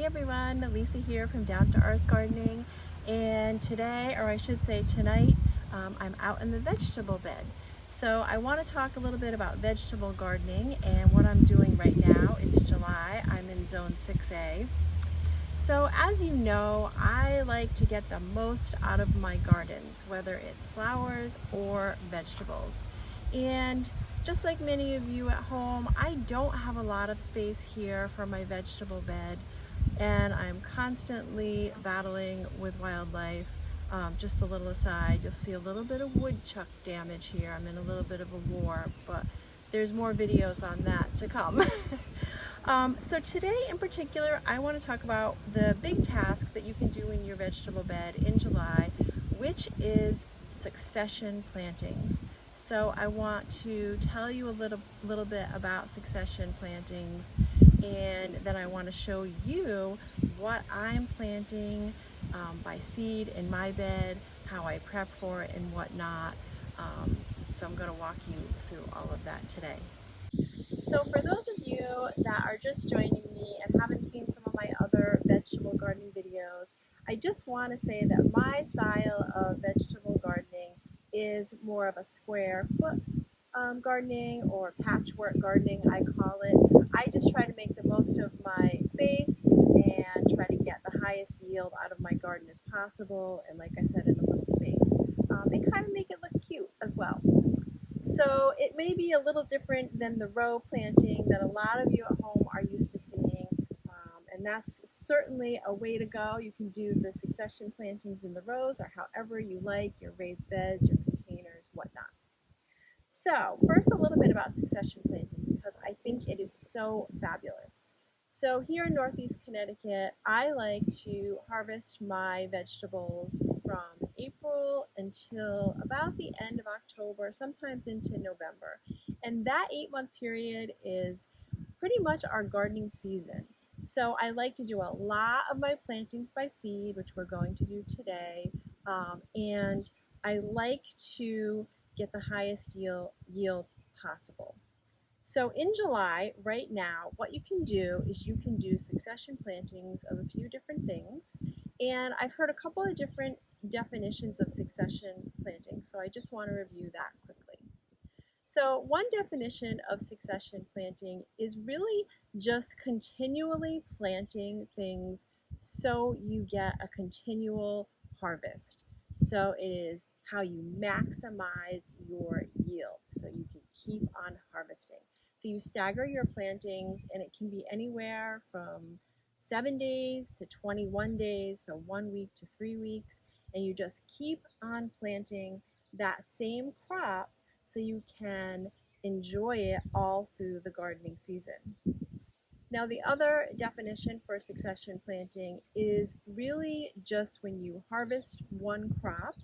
Hey everyone, Lisa here from Down to Earth Gardening, and today, or I should say tonight, I'm out in the vegetable bed. So I want to talk a little bit about vegetable gardening and what I'm doing right now. It's July, I'm in zone 6A. So as you know, I like to get the most out of my gardens, whether it's flowers or vegetables. And just like many of you at home, I don't have a lot of space here for my vegetable bed, and I'm constantly battling with wildlife. Just a little aside, you'll see a little bit of woodchuck damage here. I'm in a little bit of a war, but there's more videos on that to come. So today in particular, I want to talk about the big task that you can do in your vegetable bed in July, which is succession plantings. So I want to tell you a little bit about succession plantings, and then I want to show you what I'm planting by seed in my bed, how I prep for it and whatnot. So I'm going to walk you through all of that today. So for those of you that are just joining me and haven't seen some of my other vegetable gardening videos, I just want to say that my style of vegetable gardening is more of a square foot gardening, or patchwork gardening I call it. I just try to make the most of my space and try to get the highest yield out of my garden as possible, and like I said, in a little space, and kind of make it look cute as well. So it may be a little different than the row planting that a lot of you at home are used to seeing, and that's certainly a way to go. You can do the succession plantings in the rows or however you like, your raised beds, your containers, whatnot. So first, a little bit about succession planting, because I think it is so fabulous. So here in Northeast Connecticut, I like to harvest my vegetables from April until about the end of October, sometimes into November. And that 8-month period is pretty much our gardening season. So I like to do a lot of my plantings by seed, which we're going to do today. And I like to get the highest yield possible. So in July, right now, what you can do is you can do succession plantings of a few different things. And I've heard a couple of different definitions of succession planting, so I just want to review that quickly. So one definition of succession planting is really just continually planting things so you get a continual harvest. So it is how you maximize your yield so you can keep on harvesting. So you stagger your plantings, and it can be anywhere from 7 days to 21 days, so 1 week to 3 weeks, and you just keep on planting that same crop so you can enjoy it all through the gardening season. Now, the other definition for succession planting is really just when you harvest one crop,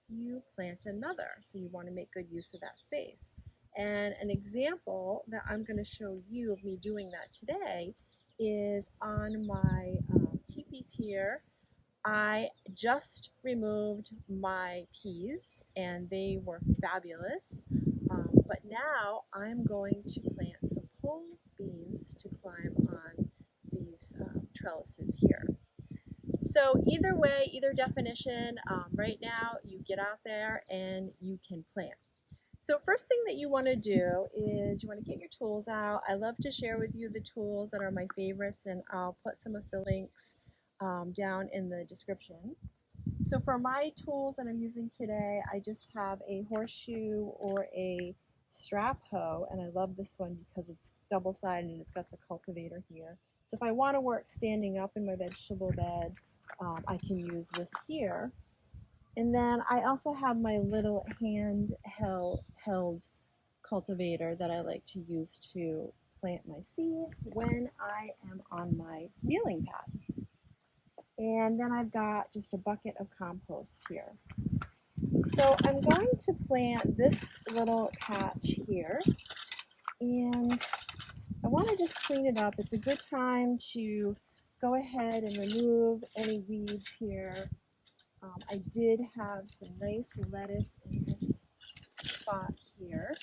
you plant another. So you want to make good use of that space. And an example that I'm going to show you of me doing that today is on my teepees here. I just removed my peas and they were fabulous, but now I'm going to plant some pole beans to climb on these trellises here. So either way, either definition, right now you get out there and you can plant. So first thing that you want to do is you want to get your tools out. I love to share with you the tools that are my favorites, and I'll put some of the links down in the description. So for my tools that I'm using today, I just have a horseshoe or a strap hoe, and I love this one because it's double-sided and it's got the cultivator here. So if I want to work standing up in my vegetable bed, I can use this here. And then I also have my little hand-held cultivator that I like to use to plant my seeds when I am on my wheeling pad. And then I've got just a bucket of compost here. So I'm going to plant this little patch here, and I want to just clean it up. It's a good time to go ahead and remove any weeds here. I did have some nice lettuce in this spot here.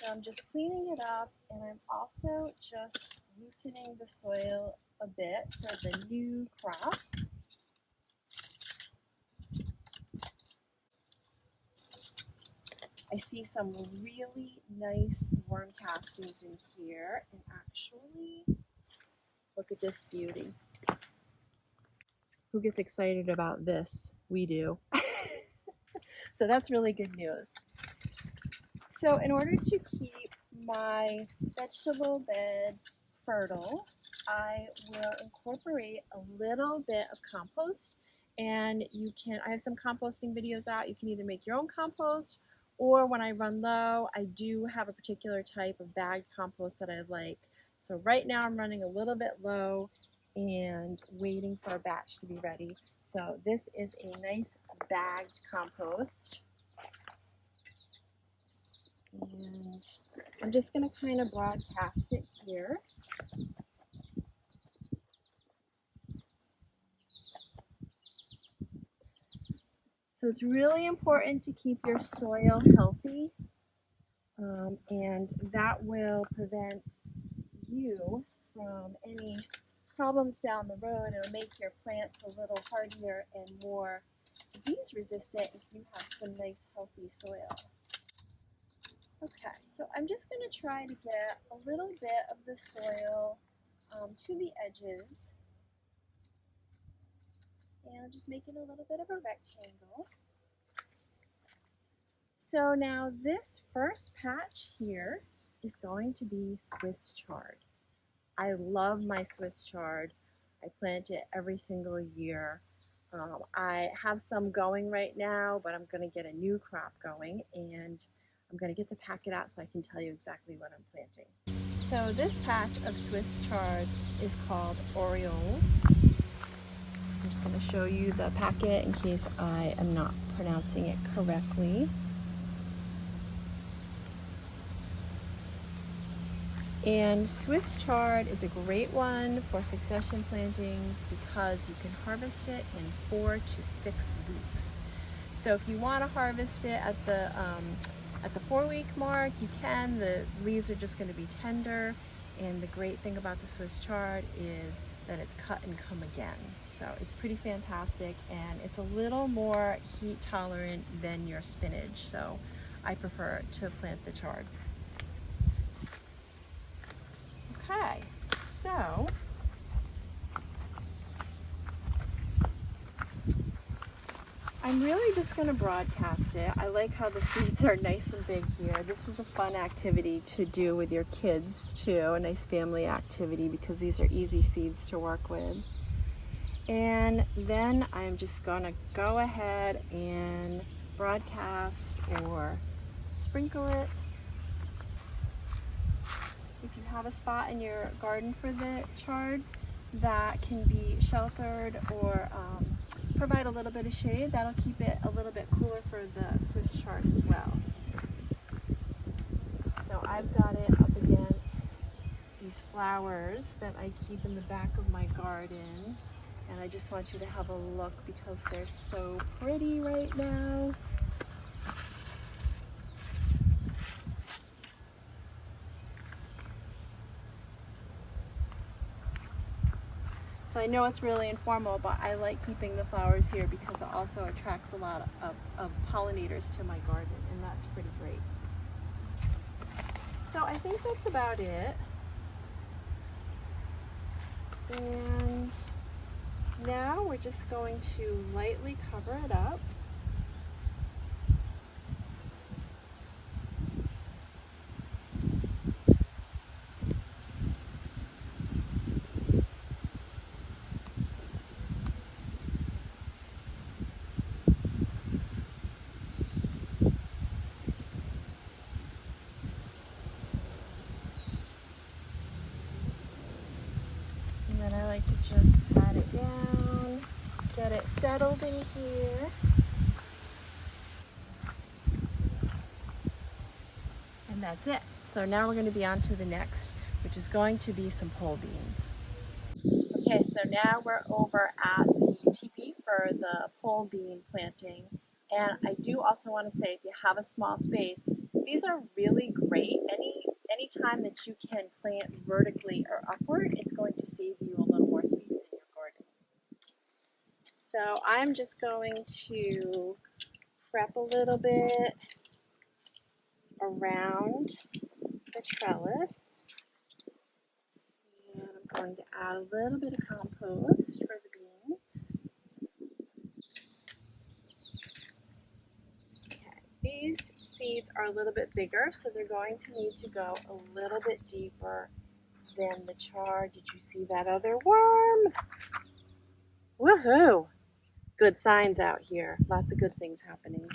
So I'm just cleaning it up, and I'm also just loosening the soil a bit for the new crop. I see some really nice worm castings in here, and actually, look at this beauty. Who gets excited about this? We do. So that's really good news. So in order to keep my vegetable bed fertile, I will incorporate a little bit of compost, and I have some composting videos out. You can either make your own compost, or when I run low, I do have a particular type of bagged compost that I like. So right now I'm running a little bit low and waiting for a batch to be ready. So this is a nice bagged compost. And I'm just going to kind of broadcast it here. So it's really important to keep your soil healthy, and that will prevent you from any problems down the road. It'll make your plants a little hardier and more disease resistant if you have some nice healthy soil. Okay, so I'm just going to try to get a little bit of the soil to the edges. And I'm just making a little bit of a rectangle. So now this first patch here is going to be Swiss chard. I love my Swiss chard. I plant it every single year. I have some going right now, but I'm going to get a new crop going, and I'm going to get the packet out so I can tell you exactly what I'm planting. So this patch of Swiss chard is called Oriole. I'm just going to show you the packet in case I am not pronouncing it correctly. And Swiss chard is a great one for succession plantings because you can harvest it in 4 to 6 weeks. So if you want to harvest it at the 4-week mark, you can. The leaves are just going to be tender, and the great thing about the Swiss chard is that it's cut and come again. So it's pretty fantastic, and it's a little more heat tolerant than your spinach. So I prefer to plant the chard. Okay, so I'm really just going to broadcast it. I like how the seeds are nice and big here. This is a fun activity to do with your kids too, a nice family activity because these are easy seeds to work with. And then I'm just going to go ahead and broadcast or sprinkle it. If you have a spot in your garden for the chard that can be sheltered or provide a little bit of shade, that'll keep it a little bit cooler for the Swiss chard as well. So I've got it up against these flowers that I keep in the back of my garden, and I just want you to have a look because they're so pretty right now. So I know it's really informal, but I like keeping the flowers here because it also attracts a lot of pollinators to my garden, and that's pretty great. So I think that's about it. And now we're just going to lightly cover it up. And then I like to just pat it down, get it settled in here. And that's it. So now we're going to be on to the next, which is going to be some pole beans. Okay, so now we're over at the teepee for the pole bean planting. And I do also want to say, if you have a small space, these are really great. anytime that you can plant vertically or upward, it's going to save you a little more space in your garden. So I'm just going to prep a little bit around the trellis. And I'm going to add a little bit of compost for the beans. Okay, these seeds are a little bit bigger, so they're going to need to go a little bit deeper than the char. Did you see that other worm? Woohoo! Good signs out here. Lots of good things happening.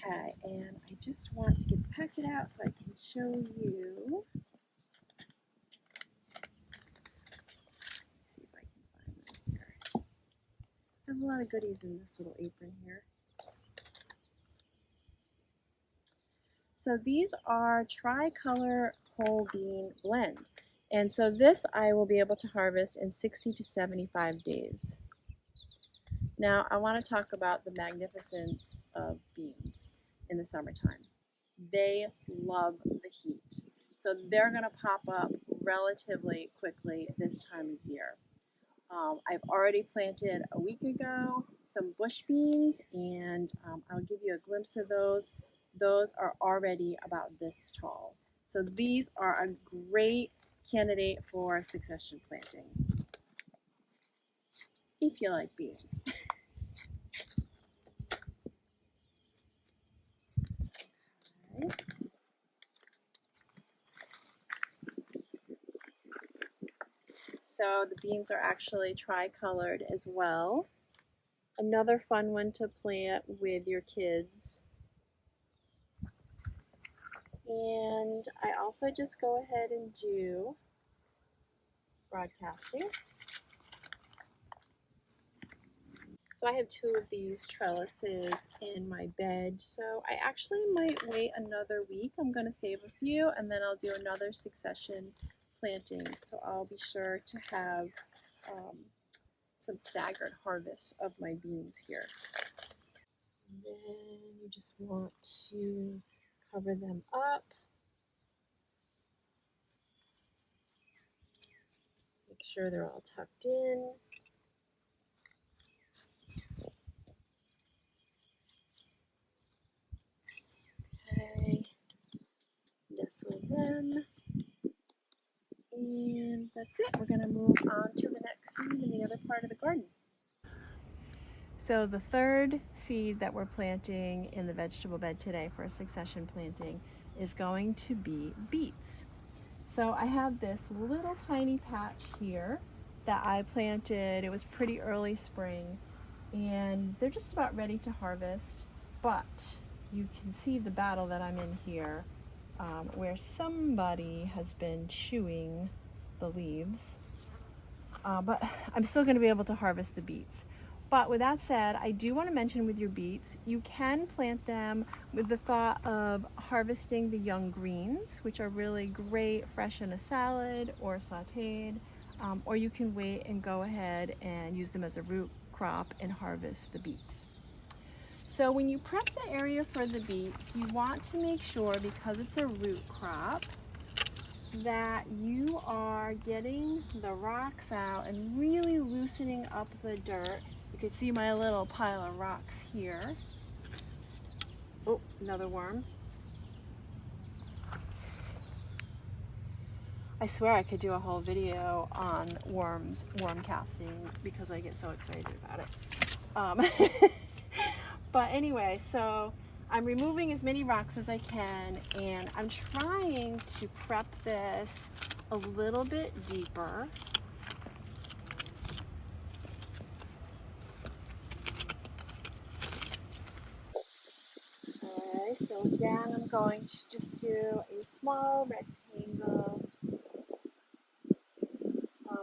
Okay, and I just want to get the packet out so I can show you. Let's see if I can find this here. I have a lot of goodies in this little apron here. So these are tricolor whole bean blend. And so this I will be able to harvest in 60 to 75 days. Now I want to talk about the magnificence of beans in the summertime. They love the heat. So they're going to pop up relatively quickly this time of year. I've already planted a week ago some bush beans, and I'll give you a glimpse of those. Those are already about this tall. So these are a great candidate for succession planting, if you like beans. Okay. So the beans are actually tricolored as well. Another fun one to plant with your kids. And I also just go ahead and do broadcasting. So I have 2 of these trellises in my bed, so I actually might wait another week. I'm going to save a few, and then I'll do another succession planting. So I'll be sure to have some staggered harvests of my beans here. And then you just want to cover them up. Make sure they're all tucked in. Okay, nestle them. And that's it. We're going to move on to the next seed in the other part of the garden. So the third seed that we're planting in the vegetable bed today for succession planting is going to be beets. So I have this little tiny patch here that I planted. It was pretty early spring, and they're just about ready to harvest, but you can see the battle that I'm in here, where somebody has been chewing the leaves, but I'm still going to be able to harvest the beets. But with that said, I do want to mention with your beets, you can plant them with the thought of harvesting the young greens, which are really great fresh in a salad or sauteed, or you can wait and go ahead and use them as a root crop and harvest the beets. So when you prep the area for the beets, you want to make sure, because it's a root crop, that you are getting the rocks out and really loosening up the dirt. You can see my little pile of rocks here. Oh, another worm. I swear I could do a whole video on worms, worm casting, because I get so excited about it. But anyway, so I'm removing as many rocks as I can, and I'm trying to prep this a little bit deeper. Okay, so again, I'm going to just do a small rectangle.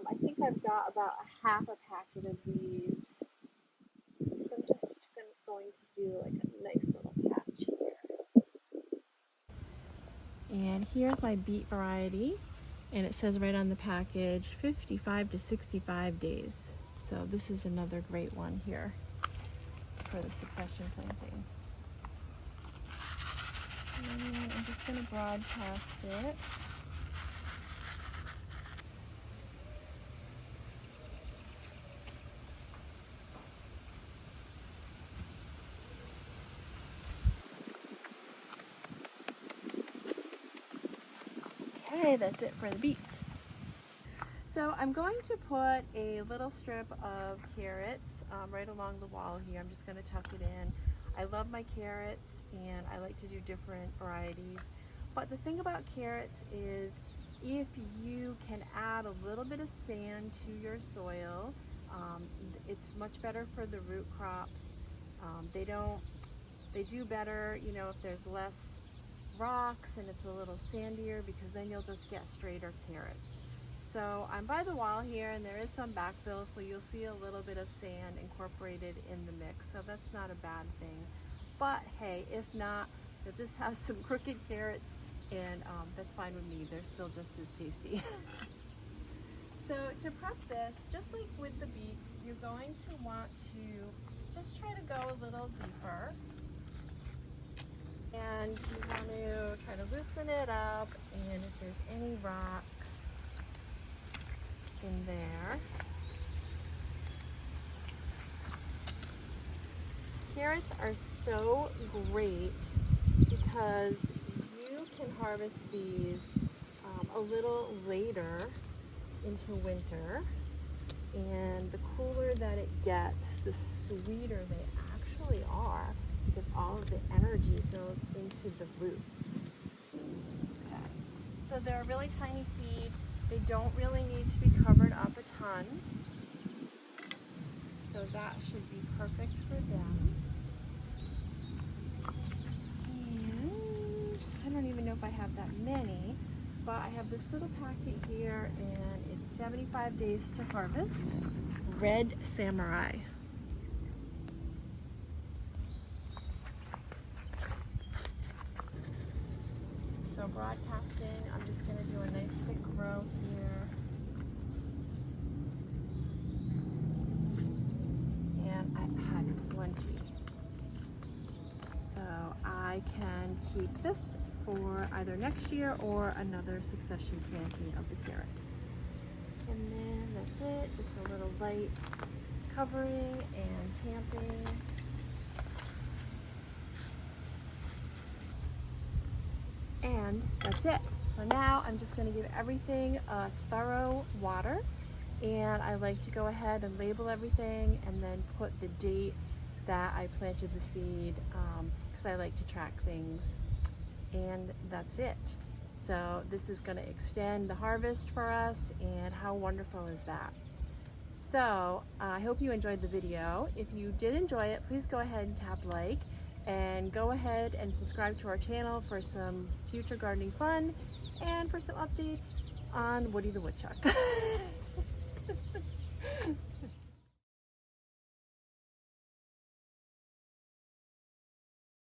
I think I've got about a half a packet of these. So I'm just going to do like a nice little patch here. And here's my beet variety, and it says right on the package 55 to 65 days. So this is another great one here for the succession planting. And I'm just going to broadcast it. Okay, that's it for the beets. So I'm going to put a little strip of carrots right along the wall here. I'm just going to tuck it in. I love my carrots and I like to do different varieties. But the thing about carrots is if you can add a little bit of sand to your soil, it's much better for the root crops. They do better, you know, if there's less rocks and it's a little sandier, because then you'll just get straighter carrots. So I'm by the wall here and there is some backfill, so you'll see a little bit of sand incorporated in the mix, so that's not a bad thing. But hey, if not, you'll just have some crooked carrots and that's fine with me. They're still just as tasty. So to prep this, just like with the beets, you're going to want to just try to go a little deeper. And you want to try to loosen it up, and if there's any rocks in there. Carrots are so great because you can harvest these a little later into winter, and the cooler that it gets, the sweeter they actually are, because all of the energy goes into the roots. Okay. So they're a really tiny seed. They don't really need to be covered up a ton. So that should be perfect for them. And I don't even know if I have that many, but I have this little packet here and it's 75 days to harvest. Red Samurai. So broadcasting, I'm just going to do a nice thick row here. And I had plenty. So I can keep this for either next year or another succession planting of the carrots. And then that's it, just a little light covering and tamping. And that's it. So now I'm just going to give everything a thorough water, and I like to go ahead and label everything and then put the date that I planted the seed, because I like to track things. And that's it. So this is going to extend the harvest for us, and how wonderful is that? So I hope you enjoyed the video. If you did enjoy it, please go ahead and tap like, and go ahead and subscribe to our channel for some future gardening fun and for some updates on Woody the Woodchuck.